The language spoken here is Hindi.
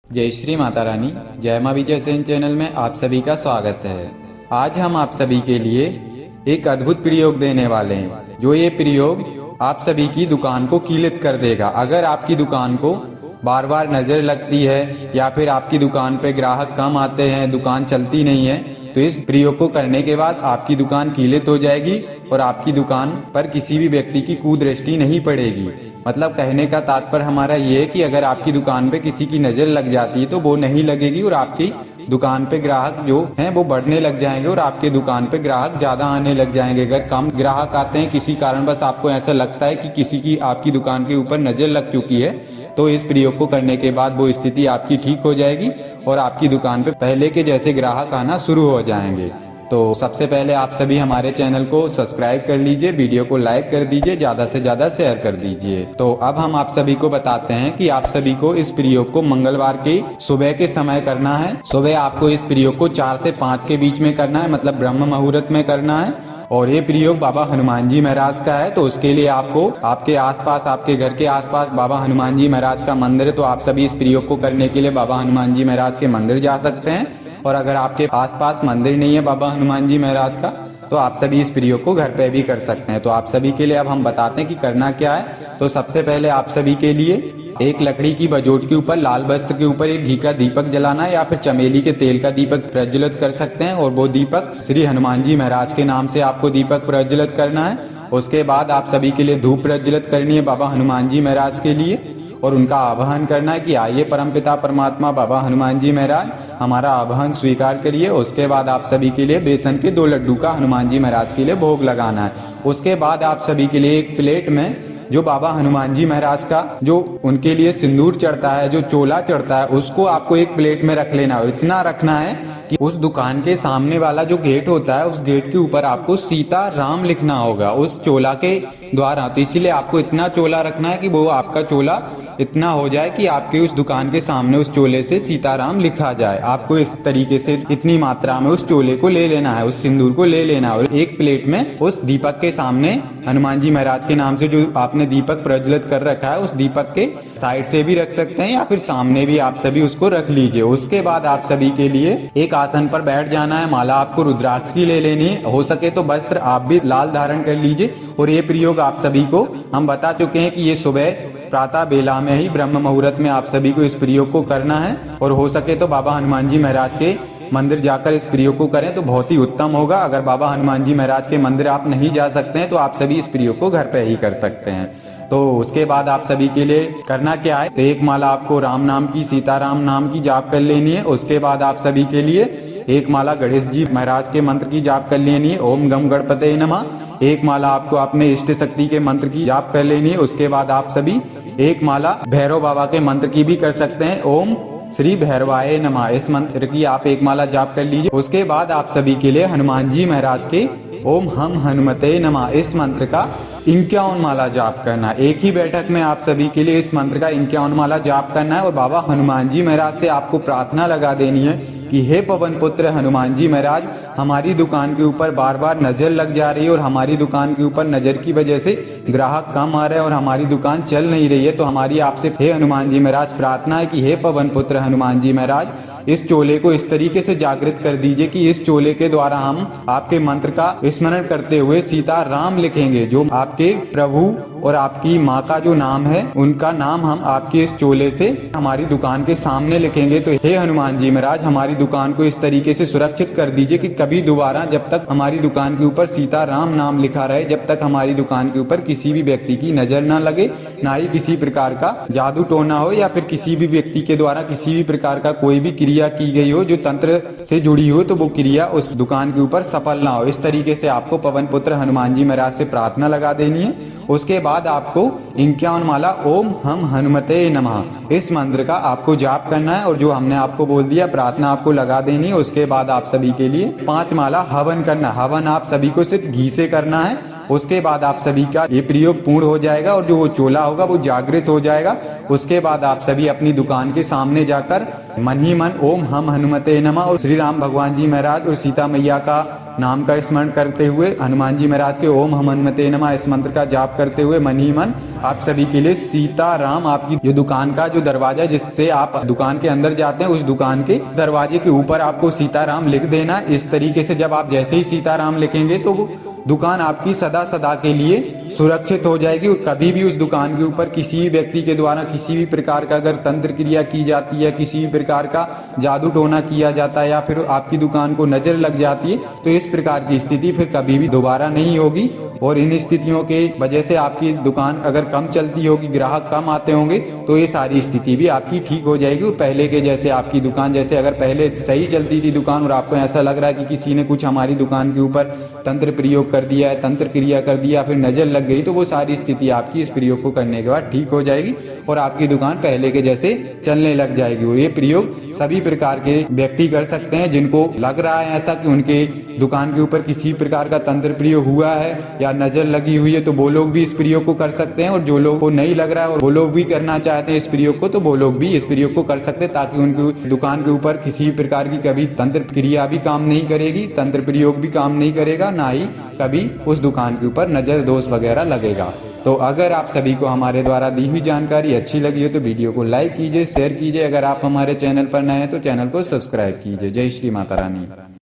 जय श्री माता रानी। जय माँ विजय सेन चैनल में आप सभी का स्वागत है। आज हम आप सभी के लिए एक अद्भुत प्रयोग देने वाले हैं, जो ये प्रयोग आप सभी की दुकान को कीलित कर देगा। अगर आपकी दुकान को बार बार नज़र लगती है या फिर आपकी दुकान पे ग्राहक कम आते हैं, दुकान चलती नहीं है, तो इस प्रयोग को करने के बाद आपकी दुकान कीलित हो जाएगी और आपकी दुकान पर किसी भी व्यक्ति की कुदृष्टि नहीं पड़ेगी। मतलब कहने का तात्पर्य हमारा ये है कि अगर आपकी दुकान पे किसी की नज़र लग जाती है तो वो नहीं लगेगी और आपकी दुकान पे ग्राहक जो हैं वो बढ़ने लग जाएंगे और आपके दुकान पे ग्राहक ज़्यादा आने लग जाएंगे। अगर कम ग्राहक आते हैं, किसी कारणवश आपको ऐसा लगता है कि किसी की आपकी दुकान के ऊपर नज़र लग चुकी है, तो इस प्रयोग को करने के बाद वो स्थिति आपकी ठीक हो जाएगी और आपकी दुकान पे पहले के जैसे ग्राहक आना शुरू हो जाएंगे। तो सबसे पहले आप सभी हमारे चैनल को सब्सक्राइब कर लीजिए, वीडियो को लाइक कर दीजिए, ज़्यादा से ज़्यादा शेयर कर दीजिए। तो अब हम आप सभी को बताते हैं कि आप सभी को इस प्रयोग को मंगलवार के सुबह के समय करना है। सुबह आपको इस प्रयोग को 4 से 5 के बीच में करना है, मतलब ब्रह्म मुहूर्त में करना है। और ये प्रयोग बाबा हनुमान जी महाराज का है, तो उसके लिए आपको आपके आसपास, आपके घर के आसपास बाबा हनुमान जी महाराज का मंदिर है, तो आप सभी इस प्रयोग को करने के लिए बाबा हनुमान जी महाराज के मंदिर जा सकते हैं। और अगर आपके आसपास मंदिर नहीं है बाबा हनुमान जी महाराज का, तो आप सभी इस प्रयोग को घर पे भी कर सकते हैं। तो आप सभी के लिए अब हम बताते हैं कि करना क्या है। तो सबसे पहले आप सभी के लिए एक लकड़ी की बजोट के ऊपर लाल वस्त्र के ऊपर एक घी का दीपक जलाना है या फिर चमेली के तेल का दीपक प्रज्वलित कर सकते हैं। और वो दीपक श्री हनुमान जी महाराज के नाम से आपको दीपक प्रज्वलित करना है। उसके बाद आप सभी के लिए धूप प्रज्वलित करनी है बाबा हनुमान जी महाराज के लिए और उनका आवाहन करना है कि आइए परमपिता परमात्मा बाबा हनुमान जी महाराज, हमारा आवाहन स्वीकार करिए। उसके बाद आप सभी के लिए बेसन के 2 लड्डू का हनुमान जी महाराज के लिए भोग लगाना है। उसके बाद आप सभी के लिए एक प्लेट में जो बाबा हनुमान जी महाराज का जो उनके लिए सिंदूर चढ़ता है, जो चोला चढ़ता है, उसको आपको एक प्लेट में रख लेना है। और इतना रखना है कि उस दुकान के सामने वाला जो गेट होता है, उस गेट के ऊपर आपको सीता राम लिखना होगा उस चोला के द्वारा। तो इसीलिए आपको इतना चोला रखना है कि वो आपका चोला इतना हो जाए कि आपके उस दुकान के सामने उस चोले से सीताराम लिखा जाए। आपको इस तरीके से इतनी मात्रा में उस चोले को ले लेना है, उस सिंदूर को ले लेना है। और एक प्लेट में उस दीपक के सामने हनुमान जी महाराज के नाम से जो आपने दीपक प्रज्वलित कर रखा है, उस दीपक के साइड से भी रख सकते हैं या फिर सामने भी आप सभी उसको रख लीजिए। उसके बाद आप सभी के लिए एक आसन पर बैठ जाना है। माला आपको रुद्राक्ष की ले लेनी है, हो सके तो वस्त्र आप भी लाल धारण कर लीजिए। और ये प्रयोग आप सभी को हम बता चुके हैं कि ये सुबह प्रातः बेला में ही ब्रह्म मुहूर्त में आप सभी को इस प्रयोग को करना है। और हो सके तो बाबा हनुमान जी महाराज के मंदिर जाकर इस प्रयोग को करें तो बहुत ही उत्तम होगा। अगर बाबा हनुमान जी महाराज के मंदिर आप नहीं जा सकते हैं तो आप सभी इस प्रयोग को घर पे ही कर सकते हैं। तो उसके बाद आप सभी के लिए करना क्या है, तो एक माला आपको राम नाम की, सीताराम नाम की जाप कर लेनी है। उसके बाद आप सभी के लिए एक माला गणेश जी महाराज के मंत्र की जाप कर लेनी है, ओम गम गणपते नमः। एक माला आपको अपने इष्ट शक्ति के मंत्र की जाप कर लेनी है। उसके बाद आप सभी एक माला भैरव बाबा के मंत्र की भी कर सकते हैं, ओम श्री भैरवाय नमः। इस मंत्र की आप एक माला जाप कर लीजिए। उसके बाद आप सभी के लिए हनुमान जी महाराज के ओम हम हनुमते नमः इस मंत्र का 51 माला जाप करना है। एक ही बैठक में आप सभी के लिए इस मंत्र का 51 माला जाप करना है। और बाबा हनुमान जी महाराज से आपको प्रार्थना लगा देनी है कि हे पवन पुत्र हनुमान जी महाराज, हमारी दुकान के ऊपर बार बार नज़र लग जा रही है और हमारी दुकान के ऊपर नज़र की वजह से ग्राहक कम आ रहे हैं और हमारी दुकान चल नहीं रही है। तो हमारी आपसे हे हनुमान जी महाराज प्रार्थना है कि हे पवन पुत्र हनुमान जी महाराज, इस चोले को इस तरीके से जागृत कर दीजिए कि इस चोले के द्वारा हम आपके मंत्र का स्मरण करते हुए सीता राम लिखेंगे। जो आपके प्रभु और आपकी माँ का जो नाम है, उनका नाम हम आपके इस चोले से हमारी दुकान के सामने लिखेंगे। तो हे हनुमान जी महाराज, हमारी दुकान को इस तरीके से सुरक्षित कर दीजिए कि कभी दोबारा जब तक हमारी दुकान के ऊपर सीता राम नाम लिखा रहे, जब तक हमारी दुकान के ऊपर किसी भी व्यक्ति की नजर ना लगे, ना ही किसी प्रकार का जादू टोना हो या फिर किसी भी व्यक्ति के द्वारा किसी भी प्रकार का कोई भी क्रिया की गई हो जो तंत्र से जुड़ी हो, तो वो क्रिया उस दुकान के ऊपर सफल ना हो। इस तरीके से आपको पवन पुत्र हनुमान जी महाराज से प्रार्थना लगा देनी है। उसके बाद आपको 51 माला ओम हम हनुमते नमः इस मंत्र का आपको जाप करना है। और जो हमने आपको बोल दिया प्रार्थना आपको लगा देनी है। उसके बाद आप सभी के लिए 5 माला हवन करना। हवन आप सभी को सिर्फ घी से करना है। उसके बाद आप सभी का ये प्रयोग पूर्ण हो जाएगा और जो वो चोला होगा वो जागृत हो जाएगा। उसके बाद आप सभी अपनी दुकान के सामने जाकर मन ही मन ओम हम हनुमते नमः और श्री राम भगवान जी महाराज और सीता मैया का नाम का स्मरण करते हुए, हनुमान जी महाराज के ओम हनुमते नमः इस मंत्र का जाप करते हुए मन ही मन आप सभी के लिए सीताराम, आपकी जो दुकान का जो दरवाजा है जिससे आप दुकान के अंदर जाते हैं, उस दुकान के दरवाजे के ऊपर आपको सीताराम लिख देना। इस तरीके से जब आप जैसे ही सीताराम लिखेंगे तो वो दुकान आपकी सदा सदा के लिए सुरक्षित हो जाएगी और कभी भी उस दुकान के ऊपर किसी भी व्यक्ति के द्वारा किसी भी प्रकार का अगर तंत्र क्रिया की जाती है, किसी भी प्रकार का जादू टोना किया जाता है या फिर आपकी दुकान को नजर लग जाती है, तो इस प्रकार की स्थिति फिर कभी भी दोबारा नहीं होगी। और इन स्थितियों के वजह से आपकी दुकान अगर कम चलती होगी, ग्राहक कम आते होंगे, तो ये सारी स्थिति भी आपकी ठीक हो जाएगी। और पहले के जैसे आपकी दुकान, जैसे अगर पहले सही चलती थी दुकान और आपको ऐसा लग रहा है कि किसी ने कुछ हमारी दुकान के ऊपर तंत्र प्रयोग कर दिया है, तंत्र क्रिया कर दिया, फिर नजर लग गई, तो वो सारी स्थिति आपकी इस प्रयोग को करने के बाद ठीक हो जाएगी और आपकी दुकान पहले के जैसे चलने लग जाएगी। और ये प्रयोग सभी प्रकार के व्यक्ति कर सकते हैं जिनको लग रहा है ऐसा कि उनके दुकान के ऊपर किसी प्रकार का तंत्र प्रयोग हुआ है या नजर लगी हुई है, तो वो लोग भी इस प्रयोग को कर सकते हैं। और जो लोग को नहीं लग रहा है और वो लोग भी करना चाहते हैं इस प्रयोग को, तो वो लोग भी इस प्रयोग को कर सकते हैं, ताकि उनकी दुकान के ऊपर किसी प्रकार की कभी तंत्र क्रिया भी काम नहीं करेगी, तंत्र प्रयोग भी काम नहीं करेगा, ना ही कभी उस दुकान के ऊपर नजर दोष वगैरह लगेगा। तो अगर आप सभी को हमारे द्वारा दी हुई जानकारी अच्छी लगी हो तो वीडियो को लाइक कीजिए, शेयर कीजिए। अगर आप हमारे चैनल पर नए हैं तो चैनल को सब्सक्राइब कीजिए। जय श्री माता रानी।